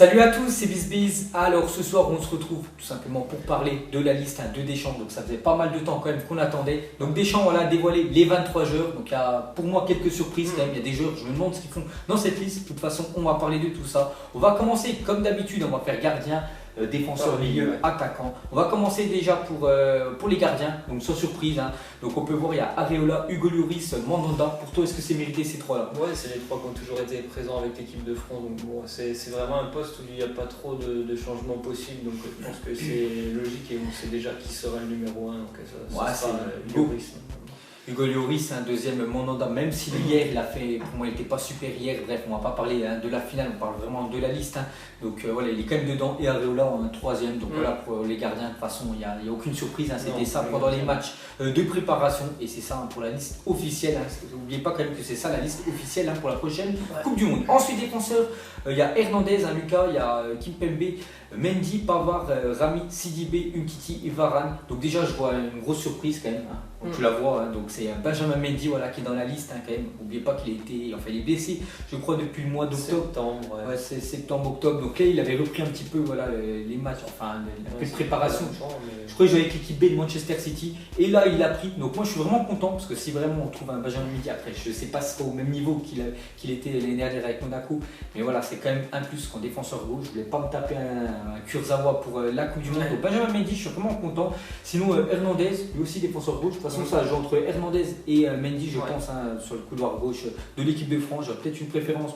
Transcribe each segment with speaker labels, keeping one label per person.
Speaker 1: Salut à tous, c'est BizBiz. Alors ce soir on se retrouve tout simplement pour parler de la liste de Deschamps. Donc ça faisait pas mal de temps quand même qu'on attendait. Donc Deschamps a dévoilé les 23 joueurs. Donc il y a pour moi quelques surprises quand même. Il y a des joueurs, je me demande ce qu'ils font dans cette liste. De toute façon on va parler de tout ça. On va commencer comme d'habitude, on va faire gardien, défenseur, milieu, attaquant. On va commencer déjà pour les gardiens, donc sans surprise. Donc on peut voir il y a Areola, Hugo Lloris, Mandanda. Pour toi est-ce que c'est mérité ces trois-là?
Speaker 2: Ouais, c'est les trois qui ont toujours été présents avec l'équipe de France. Donc bon, c'est vraiment un poste où il n'y a pas trop de changements possibles. Donc je pense que c'est logique et on sait déjà qui sera le numéro 1. Donc ça sera Hugo Lloris.
Speaker 1: Hugo Lloris, un deuxième Mandanda, même si hier il a fait, pour moi il n'était pas super hier, bref on va pas parler de la finale, on parle vraiment de la liste. Donc voilà, il est quand même dedans et Areola en troisième. Donc voilà, pour les gardiens, de toute façon il n'y a aucune surprise, c'était ça pendant les matchs de préparation et c'est ça pour la liste officielle. N'oubliez pas quand même que c'est ça la liste officielle pour la prochaine Coupe du Monde. Ensuite défenseur, il y a Hernandez, Lucas, il y a Kimpembe, Mendy, Pavard, Rami, Sidibé, Umtiti et Varane. Donc déjà je vois une grosse surprise quand même. Donc, tu la vois, donc c'est Benjamin Mendy qui est dans la liste quand même. N'oubliez pas qu'il il est blessé, je crois depuis le mois d'octobre.
Speaker 2: Septembre,
Speaker 1: c'est septembre-octobre. Donc là il avait repris un petit peu les matchs, enfin la préparation. Je crois que j'avais avec l'équipe B de Manchester City et là il a pris. Donc moi je suis vraiment content parce que si vraiment on trouve un Benjamin Mendy, après je ne sais pas si c'est au même niveau qu'il était l'année dernière avec Monaco, mais voilà c'est quand même un plus qu'en défenseur gauche. Je voulais pas me taper un Kurzawa pour la Coupe du Monde. Donc Benjamin Mendy, je suis vraiment content. Sinon Hernandez, lui aussi défenseur gauche. De toute façon ça joue entre Hernandez et Mendy, je pense, sur le couloir gauche de l'équipe de France. J'aurais peut-être une préférence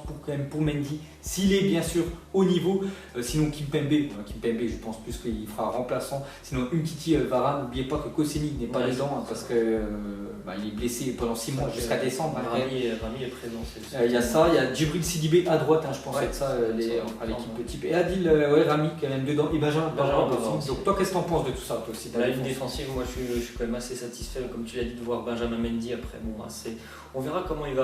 Speaker 1: pour Mendy s'il est bien sûr au niveau. Sinon Kimpembe, je pense plus qu'il fera remplaçant. Sinon Umtiti, Varane, n'oubliez pas que Koscielny n'est pas dedans parce que il est blessé pendant 6 mois jusqu'à décembre.
Speaker 2: Rami est présent.
Speaker 1: Il y a ça, il y a Djibril Sidibé à droite, je pense être ça l'équipe type. Et Adil Rami quand même dedans et Benjamin. Donc toi qu'est-ce que tu en penses de tout ça toi aussi?
Speaker 2: La ligne défensive, moi je suis quand même assez satisfait, comme tu l'as dit, de voir Benjamin Mendy. Après on verra comment il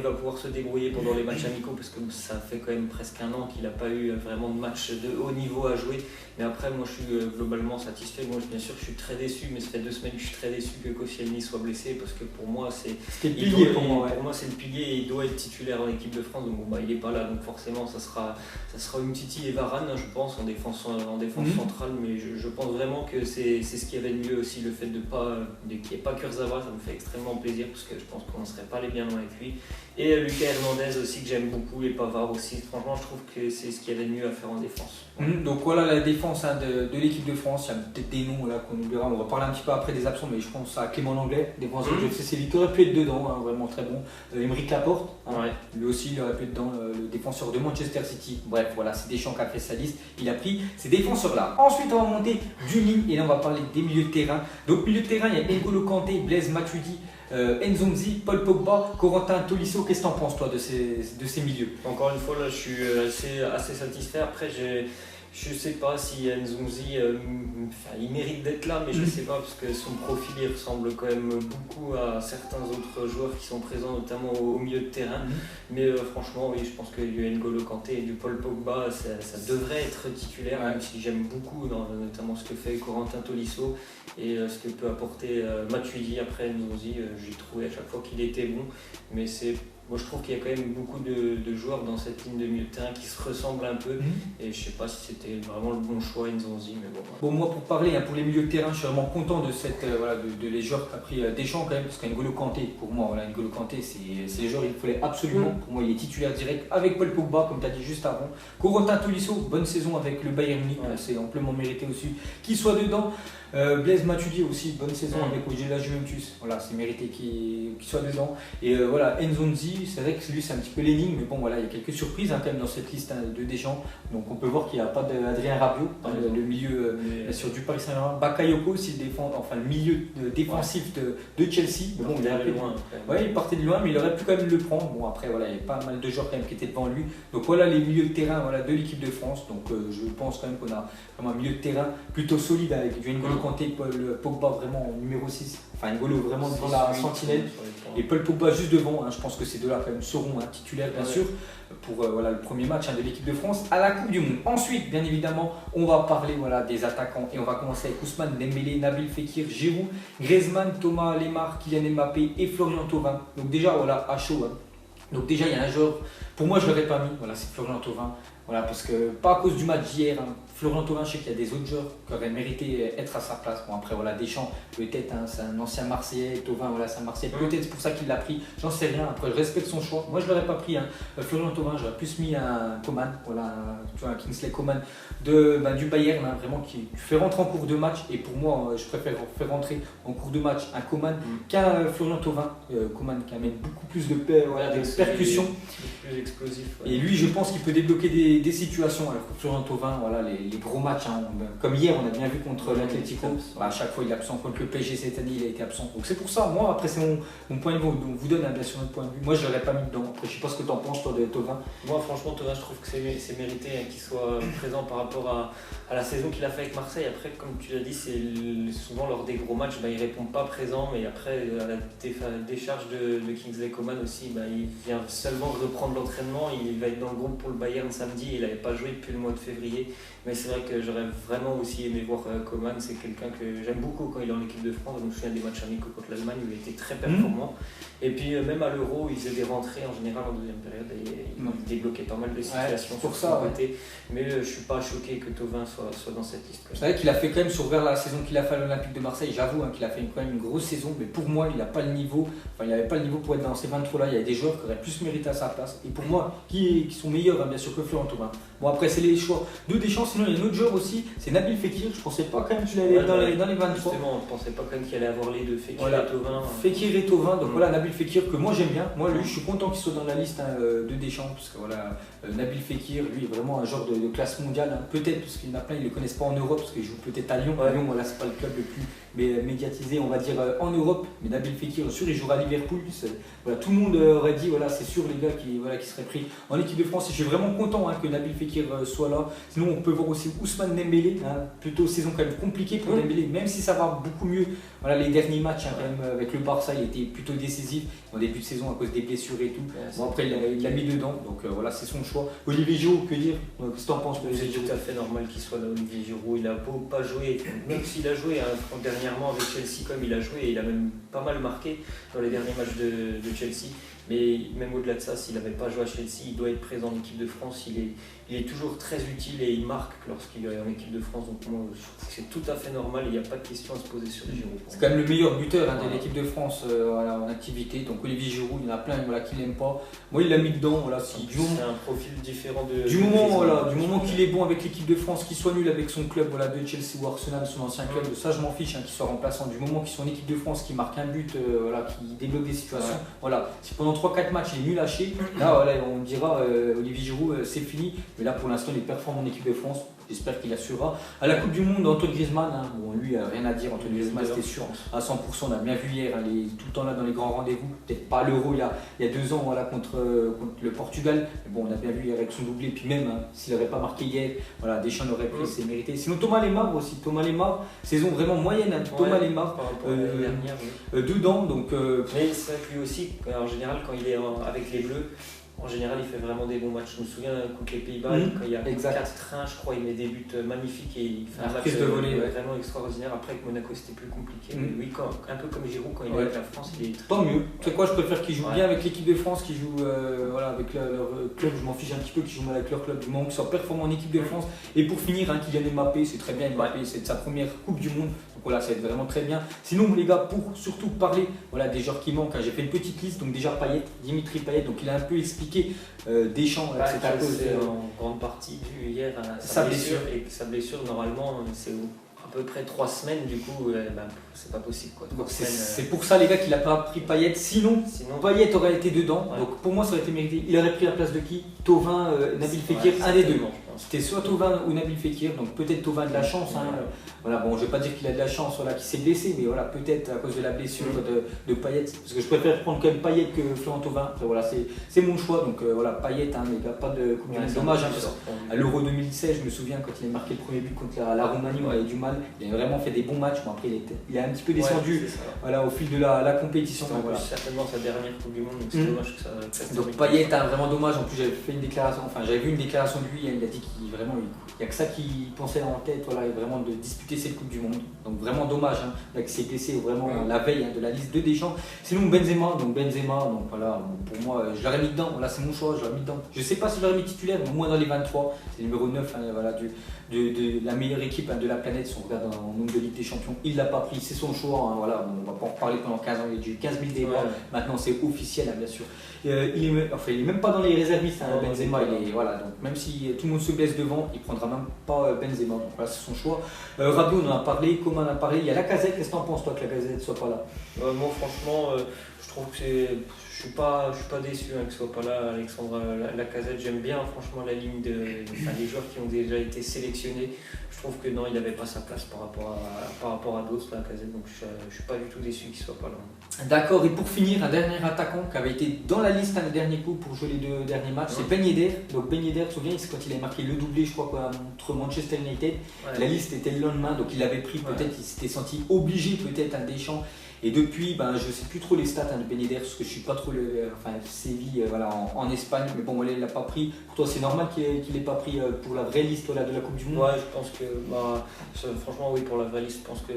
Speaker 2: va pouvoir se débrouiller pendant les matchs amicaux, parce que ça fait quand même presque un an qu'il n'a pas eu vraiment de match de haut niveau à jouer. Mais après moi je suis globalement satisfait. Moi bien sûr je suis très déçu, mais ça fait 2 semaines que je suis très déçu que Koscielny soit blessé, parce que pour moi c'est le pilier. Pour moi c'est le pilier et il doit être titulaire en équipe de France. Donc il n'est pas là, donc forcément ça sera Umtiti et Varane, je pense, en défense centrale. Mais je pense vraiment que c'est ce qu'il y avait de mieux aussi, le fait qu'il n'y ait pas Kurzawa, ça me fait extrêmement plaisir, parce que je pense qu'on ne serait pas allé bien loin avec lui. Et Lucas Hernandez aussi que j'aime beaucoup, et Pavard aussi. Franchement je trouve que c'est ce qu'il y avait de mieux à faire en défense.
Speaker 1: Donc voilà la défense de l'équipe de France. Il y a peut-être des noms qu'on oubliera, on va parler un petit peu après des absents, mais je pense à Clément Langlais, défenseur du FC Séville, qui aurait pu être dedans, vraiment très bon. Aymeric Laporte, lui aussi il aurait pu être dedans, le défenseur de Manchester City. Bref voilà, c'est Deschamps qui a fait sa liste, il a pris ces défenseurs là. Ensuite on va monter d'une ligne et là on va parler des milieux de terrain. Donc milieu de terrain, il y a N'Golo Kanté, Blaise Matuidi, Nzonzi, Paul Pogba, Corentin Tolisso. Qu'est-ce que tu en penses toi de ces milieux?
Speaker 2: Encore une fois là je suis assez satisfait. Après je sais pas si Nzonzi il mérite d'être là, mais je sais pas, parce que son profil il ressemble quand même beaucoup à certains autres joueurs qui sont présents notamment au milieu de terrain. Mais franchement oui, je pense que du N'Golo Kanté et du Paul Pogba ça devrait être titulaire, même si j'aime beaucoup notamment ce que fait Corentin Tolisso et ce que peut apporter Matuidi. Après Nzonzi, j'ai trouvé à chaque fois qu'il était bon, mais moi je trouve qu'il y a quand même beaucoup de joueurs dans cette ligne de milieu de terrain qui se ressemblent un peu, et je sais pas si c'était vraiment le bon choix Nzonzi, mais bon.
Speaker 1: Bon, moi pour parler pour les milieux de terrain, je suis vraiment content de les joueurs qu'a pris Deschamps quand même, parce qu'N'Golo Kanté, pour moi N'Golo Kanté c'est les joueurs il fallait absolument, pour moi il est titulaire direct avec Paul Pogba comme tu as dit juste avant. Corentin Tolisso, bonne saison avec le Bayern Munich, c'est amplement mérité aussi qu'il soit dedans. Blaise Matuidi aussi, bonne saison avec la Juventus, voilà, c'est mérité qu'il soit dedans. Et voilà, Nzonzi, c'est vrai que lui c'est un petit peu l'énigme, mais bon voilà, il y a quelques surprises quand même dans cette liste de Deschamps. Donc on peut voir qu'il n'y a pas d'Adrien Rabiot, le milieu sur du Paris Saint-Germain. Bakayoko aussi, le milieu défensif de Chelsea. Bon, il partait de loin, mais il aurait pu quand même le prendre. Bon après voilà, il y avait pas mal de joueurs quand même qui étaient devant lui. Donc voilà les milieux de terrain de l'équipe de France. Donc je pense quand même qu'on a vraiment un milieu de terrain plutôt solide avec du N'Golo Kanté, Paul Pogba vraiment en numéro 6. Enfin N'Golo vraiment devant la sentinelle et Paul Pogba juste devant. Je pense que ces deux-là quand même seront titulaires bien sûr pour le premier match de l'équipe de France à la Coupe du Monde. Ensuite bien évidemment on va parler des attaquants et on va commencer avec Ousmane Dembélé, Nabil Fekir, Giroud, Griezmann, Thomas Lemar, Kylian Mbappé et Florian Thauvin. Donc déjà à chaud. Donc déjà il y a un joueur, pour moi je ne l'aurais pas mis, c'est Florian Thauvin. Voilà, parce que, pas à cause du match d'hier, hein. Florian Thauvin, je sais qu'il y a des autres joueurs qui auraient mérité être à sa place. Bon, après, voilà, Deschamps, peut-être, hein, c'est un ancien Marseillais, Thauvin, voilà, c'est un Marseillais, peut-être c'est pour ça qu'il l'a pris, j'en sais rien. Après, je respecte son choix. Moi, je ne l'aurais pas pris, hein. Florian Thauvin, j'aurais plus mis un Coman, voilà, tu vois, un Kingsley Coman du Bayern, hein, vraiment, qui fait rentrer en cours de match. Et pour moi, je préfère faire rentrer en cours de match un Coman qu'un Florian Thauvin. Coman qui amène beaucoup plus de percussions.
Speaker 2: Plus explosif.
Speaker 1: Et lui, je pense qu'il peut débloquer des situations. Alors que Florian Thauvin, voilà, les gros matchs, hein, comme hier, on a bien vu contre l'Atlético. À chaque fois, il est absent. Contre le PSG cette année, il a été absent. Donc c'est pour ça, moi, après, c'est mon point de vue. On vous donne bien sûr notre point de vue. Moi, je ne l'aurais pas mis dedans. Après, je ne sais pas ce que tu en penses, toi, de Thauvin.
Speaker 2: Moi, franchement, Thauvin, je trouve que c'est mérité hein, qu'il soit présent par rapport à la saison qu'il a fait avec Marseille. Après, comme tu l'as dit, c'est souvent lors des gros matchs, il ne répond pas présent. Mais après, à la décharge de Kingsley Coman aussi, il vient seulement de reprendre l'entraînement. Il va être dans le groupe pour le Bayern samedi. Il n'avait pas joué depuis le mois de février. Mais c'est vrai que j'aurais vraiment aussi aimé voir Coman. C'est quelqu'un que j'aime beaucoup quand il est en équipe de France. Je me souviens des matchs amicaux contre l'Allemagne où il était très performant. Et puis même à l'Euro, il faisait des rentrées en général en deuxième période et il débloquait pas mal de situations
Speaker 1: pour ça.
Speaker 2: Mais je ne suis pas choqué que Thauvin soit dans cette liste.
Speaker 1: C'est vrai qu'il a fait quand même, sur la saison qu'il a fait à l'Olympique de Marseille, j'avoue qu'il a fait quand même une grosse saison, mais pour moi, il n'a pas le niveau. Enfin, il n'avait pas le niveau pour être dans ces 23 là. Il y a des joueurs qui auraient plus mérité à sa place. Et pour moi, qui sont meilleurs, bien sûr, que Florian Thauvin. Bon, après, c'est les choix de Deschamps. Sinon, il y a un autre joueur aussi, c'est Nabil Fekir. Je ne pensais pas quand même qu'il allait être dans les 23.
Speaker 2: Justement, on ne pensait pas quand même qu'il allait avoir les deux, Fekir
Speaker 1: et
Speaker 2: Thauvin.
Speaker 1: Fekir et Thauvin, donc voilà, Nabil Fekir, que moi j'aime bien. Moi, lui, je suis content qu'il soit dans la liste de Deschamps, parce que voilà, Nabil Fekir, lui, est vraiment un genre de classe mondiale. Hein. Peut-être, parce qu'il y en a plein, ils ne le connaissent pas en Europe, parce qu'il joue peut-être à Lyon. Lyon, voilà, c'est pas le club le plus médiatisé, on va dire, en Europe. Mais Nabil Fekir, sûr, il jouera à Liverpool. Voilà, tout le monde aurait dit, voilà, c'est sûr, les gars qui seraient pris en équipe de France. Et je suis vraiment content que Nabil Fekir soit là. Sinon, on peut voir aussi Ousmane Dembélé, plutôt saison quand même compliquée pour Dembélé, même si ça va beaucoup mieux. Voilà, les derniers matchs, quand même, avec le Barça, il était plutôt décisif en début de saison à cause des blessures et tout. Bon, après, il l'a mis dedans, donc voilà, c'est son choix. Olivier Giroud, que dire? Qu'est-ce que tu en penses?
Speaker 2: C'est tout à fait normal qu'il soit là, Olivier Giroud. Il a pas joué, même s'il a joué dernièrement avec Chelsea, comme il a joué, et il a même pas mal marqué dans les derniers matchs de Chelsea. Mais même au-delà de ça, s'il n'avait pas joué à Chelsea, il doit être présent en équipe de France. Il est toujours très utile et il marque lorsqu'il est en équipe de France. Donc moi, je trouve que c'est tout à fait normal et il n'y a pas de question à se poser sur Giroud.
Speaker 1: C'est quand même le meilleur buteur de l'équipe de France en activité. Donc Olivier Giroud, il y en a plein qui ne l'aiment pas. Moi, il l'a mis dedans. Voilà,
Speaker 2: c'est un profil différent
Speaker 1: du moment qu'il est bon avec l'équipe de France, qu'il soit nul avec son club de Chelsea ou Arsenal, son ancien club, ça je m'en fiche, qu'il soit remplaçant. Du moment qu'il soit en équipe de France, qu'il marque un but, qui débloque des situations. Voilà. Si pendant 3-4 matchs il est nul lâché, là on dira Olivier Giroud c'est fini. Mais là pour l'instant il est performant en équipe de France. J'espère qu'il assurera. À la Coupe du Monde, Antoine Griezmann, lui, rien à dire. Antoine Griezmann, c'était sûr à 100%. On a bien vu hier, il est tout le temps là dans les grands rendez-vous. Peut-être pas l'Euro il y a 2 ans contre le Portugal. Mais bon, on a bien vu hier avec son doublé. Puis même, s'il n'aurait pas marqué hier, Deschamps l'aurait pris, c'est mérité. Sinon, Thomas Lemar aussi. Thomas Lemar, saison vraiment moyenne. Thomas Lemar, dedans. Donc,
Speaker 2: mais c'est vrai que lui aussi, en général, quand il est avec les Bleus, en général, il fait vraiment des bons matchs. Je me souviens contre les Pays-Bas, quand il y a 4-1, je crois, il met des buts magnifiques et il fait un match vraiment extraordinaire. Après, avec Monaco, c'était plus compliqué. Mais oui, un peu comme Giroud, quand il est avec la France, il est.
Speaker 1: Tant mieux. Tu sais quoi, je préfère qu'il joue bien avec l'équipe de France, qu'il joue avec leur club. Je m'en fiche un petit peu qu'ils jouent mal avec leur club, du moment qu'ils soient performants en équipe de France. Et pour finir, Kylian Mbappé, c'est très bien. Mbappé, c'est de sa première Coupe du Monde. Donc voilà, ça va être vraiment très bien. Sinon, les gars, pour surtout parler des joueurs qui manquent, j'ai fait une petite liste. Donc déjà, Payet, Dimitri Payet, donc il a un peu expliqué Deschamps, c'est à cause
Speaker 2: en grande partie dû hier à sa blessure. Et sa blessure, normalement, c'est à peu près 3 semaines, du coup, c'est pas possible.
Speaker 1: C'est pour ça, les gars, qu'il n'a pas pris Payet. Sinon Payet aurait été dedans. Donc pour moi, ça aurait été mérité. Il aurait pris la place de qui? Thauvin, Nabil Fekir, un des deux. C'était soit Thauvin ou Nabil Fekir, donc peut-être Thauvin de la chance. Voilà, bon, je ne vais pas dire qu'il a de la chance qu'il s'est blessé, mais voilà, peut-être à cause de la blessure de Payet. Parce que je préfère prendre quand même Payet que Florian Thauvin. Voilà, c'est mon choix. Donc voilà, Payet, les gars, pas de Coupe du Monde. Dommage, à l'Euro 2016, je me souviens quand il a marqué le premier but contre la Roumanie, on avait du mal. Il a vraiment fait des bons matchs. Bon, après, il a un petit peu descendu au fil de la compétition.
Speaker 2: Voilà. Certainement sa dernière Coupe du Monde, donc c'est dommage que ça.
Speaker 1: Donc Payet, vraiment dommage. En plus, j'avais fait une déclaration, j'avais vu une déclaration de lui, il a dit qui vraiment, il n'y a que ça qui pensait en tête, voilà, et vraiment de disputer cette Coupe du Monde. Donc vraiment dommage qu'il s'est blessé vraiment la veille de la liste de Deschamps. Sinon Benzema, donc voilà, pour moi, je l'aurais mis dedans, là c'est mon choix, je l'aurais mis dedans. Je sais pas si je l'aurais mis titulaire, mais au moins dans les 23, c'est le numéro 9, voilà, de la meilleure équipe de la planète, si on regarde en nombre de Ligue des Champions. Il l'a pas pris, c'est son choix, voilà, on va pas en reparler pendant 15 ans, il y a eu 15 000 débats, maintenant c'est officiel, bien sûr. Il est même pas dans les réservistes, Benzema, voilà, donc même si tout le monde se blesse devant, il prendra même pas Benzema, donc voilà, c'est son choix. Rabiot, on en a parlé, Coman en a parlé, il y a Lacazette, qu'est-ce que t'en penses toi que Lacazette soit pas là?
Speaker 2: Moi franchement, je trouve que je suis pas déçu qu'il soit pas là, Alexandre Lacazette. J'aime bien franchement la ligne des joueurs qui ont déjà été sélectionnés. Je trouve que non, il n'avait pas sa place par rapport à d'autres, Lacazette, donc je suis pas du tout déçu qu'il soit pas là.
Speaker 1: D'accord, et pour finir, un dernier attaquant qui avait été dans la liste les derniers coups pour jouer les 2 derniers matchs, c'est Ben Yedder. Donc Ben Yedder, tu te souviens, c'est quand il avait marqué le doublé, je crois, contre Manchester United. La liste était le lendemain, donc il l'avait pris, peut-être il s'était senti obligé, peut-être un Deschamps. Et depuis, je ne sais plus trop les stats de Ben Yedder, parce que je ne suis pas trop Séville voilà, en Espagne, mais bon, voilà, il ne l'a pas pris. Pour toi, c'est normal qu'il n'ait pas pris pour la vraie liste de la Coupe du Monde?
Speaker 2: Ouais, je pense que, franchement, oui, pour la vraie liste, je pense que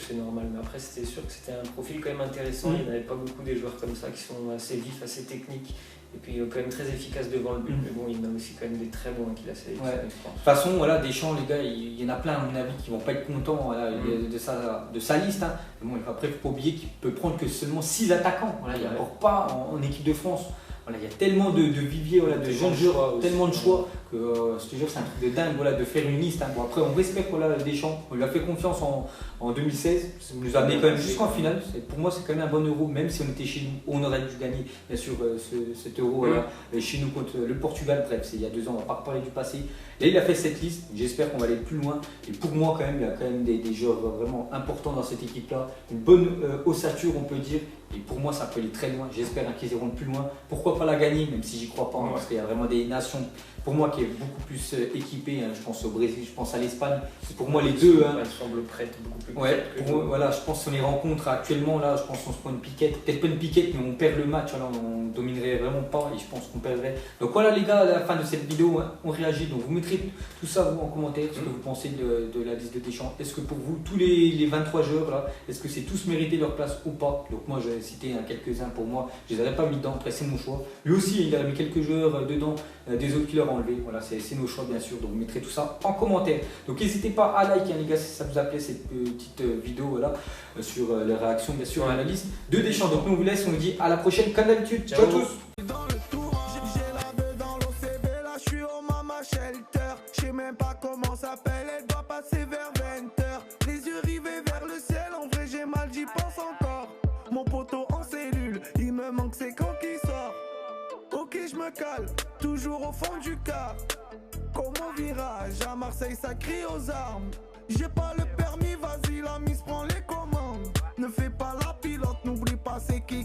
Speaker 2: c'est normal. Mais après, c'était sûr que c'était un profil quand même intéressant. Il n'y en avait pas beaucoup des joueurs comme ça qui sont assez vifs, assez techniques. Et puis quand même très efficace devant le but, mais bon, il y en a aussi quand même des très bons qu'il a sélectionnés.
Speaker 1: De toute façon, voilà, Deschamps, les gars, il y en a plein, à mon avis, qui vont pas être contents voilà, de sa liste. Mais bon, après, il ne faut pas oublier qu'il peut prendre que seulement 6 attaquants. Voilà, il n'y a encore pas en équipe de France. Voilà, il y a tellement de viviers, voilà, de jeunes joueurs, tellement de choix que je te jure, c'est un truc de dingue voilà, de faire une liste. Bon, après, on respecte voilà, Deschamps, on lui a fait confiance en 2016, ça nous a amené quand même jusqu'en finale. Pour moi, c'est quand même un bon euro, même si on était chez nous, on aurait dû gagner bien sûr cet euro chez nous contre le Portugal. Bref, c'est il y a 2 ans, on ne va pas reparler du passé. Là, il a fait cette liste, j'espère qu'on va aller plus loin. Et pour moi, quand même, il y a quand même des joueurs vraiment importants dans cette équipe-là. Une bonne ossature, on peut dire. Et pour moi, ça peut aller très loin. J'espère qu'ils iront plus loin. Pourquoi pas la gagner, même si j'y crois pas, parce qu'il y a vraiment des nations, pour moi, qui est beaucoup plus équipée. Je pense au Brésil, je pense à l'Espagne. C'est pour moi les deux.
Speaker 2: Elles semblent prêtes, beaucoup plus
Speaker 1: prêtes. Voilà, je pense qu'on les rencontre actuellement. Là, je pense qu'on se prend une piquette. Peut-être pas une piquette, mais on perd le match. Alors, on dominerait vraiment pas et je pense qu'on perdrait. Donc voilà, les gars, à la fin de cette vidéo, on réagit. Donc vous mettrez tout ça vous en commentaire, ce que vous pensez de la liste de Deschamps. Est-ce que pour vous, tous les 23 joueurs, là, est-ce que c'est tous mérité leur place ou pas? Donc moi, j'ai cité quelques-uns pour moi. Je les avais pas mis dedans. Après, c'est mon choix. Lui aussi, il a mis quelques joueurs dedans, des autres qu'il a enlevé. Voilà, c'est nos choix, bien sûr. Donc vous mettrez tout ça en commentaire. Donc n'hésitez pas à liker, les gars, si ça vous a plu cette petite vidéo voilà, sur les réactions, bien sûr, à la liste de Deschamps. Donc nous, on vous laisse. On vous dit à la prochaine, comme d'habitude. Ciao à tous.
Speaker 3: Je sais même pas comment s'appelle, elle doit passer vers 20h. Les yeux rivés vers le ciel, en vrai j'ai mal, j'y pense encore. Mon poteau en cellule, il me manque c'est quand qu'il sort. Ok je me cale, toujours au fond du car. Comme au virage, à Marseille ça crie aux armes. J'ai pas le permis, vas-y la mise prend les commandes. Ne fais pas la pilote, n'oublie pas c'est qui